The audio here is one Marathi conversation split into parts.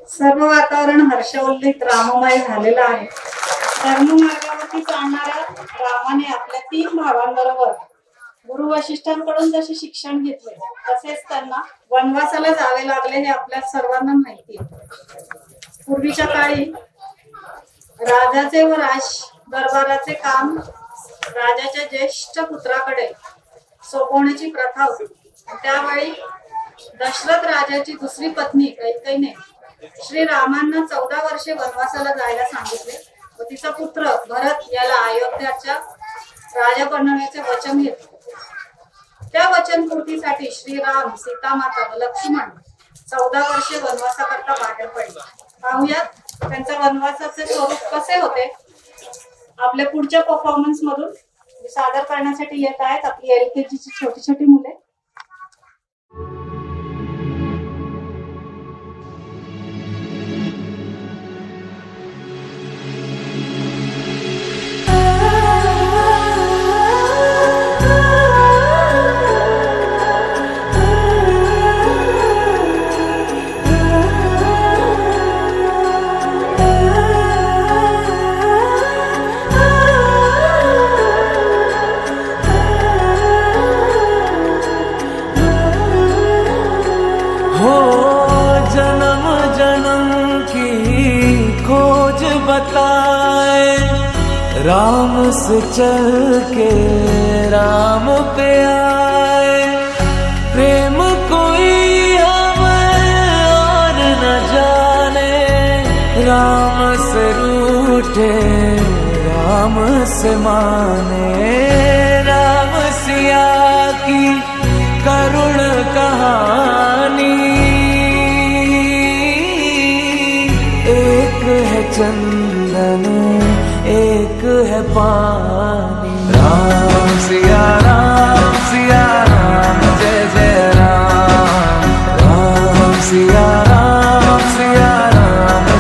सर्व वातावरण हर्षोल्लित राममय झालेलं आहे. धर्ममार्गावरती चालणाऱ्या रामाने आपल्या 3 भावांबरोबर गुरु वशिष्ठांकडून जसे शिक्षण घेतले तसेच त्यांना वनवासाला जावे लागले हे आपल्या सर्वांना माहिती आहे. पूर्वीच्या काळी राजाचे व राज दरबाराचे काम राजाच्या ज्येष्ठ पुत्राकडे सोपवण्याची प्रथा होती. त्यावेळी दशरथ राजाची दुसरी पत्नी कैकेयीने श्रीरामांना 14 वर्षे वनवासाला जायला सांगितले व तिचा पुत्र भरत याला अयोध्याच्या राजा बनवण्याचे वचन घेतले. त्या वचनपूर्तीसाठी श्रीराम, सीतामाता व लक्ष्मण 14 वर्षे वनवासाकरता बाहेर पडले. पाहुयात त्यांच्या वनवासाचे स्वरूप कसे होते. आपल्या पुढच्या परफॉर्मन्स मधून सादर करण्यासाठी येत आहेत आपली LKG ची छोटी छोटी मुले. बताए राम से चल के राम पे आए, प्रेम कोई हमें और न जाने, राम से रूठे राम से माने, राम सिया की करुण कहानी, एक है चंदन एक है पानी। राम सिया राम जय जय राम, राम सिया राम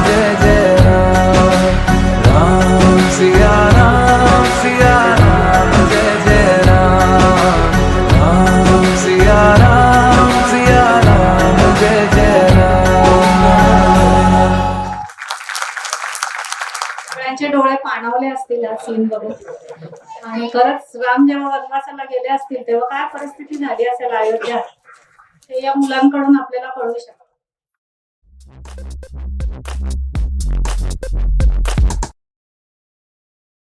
जय जय राम, राम सिया राम जय जय राम, राम सिया राम जय जय राम। सगळ्यांचे डोळे पाणावले असतील या सीन बघून. आणि खरंच राम जेव्हा वनवासाला गेले असतील तेव्हा काय परिस्थिती झाली असेल अयोध्यात हे या मुलांकडून आपल्याला कळू शकतं.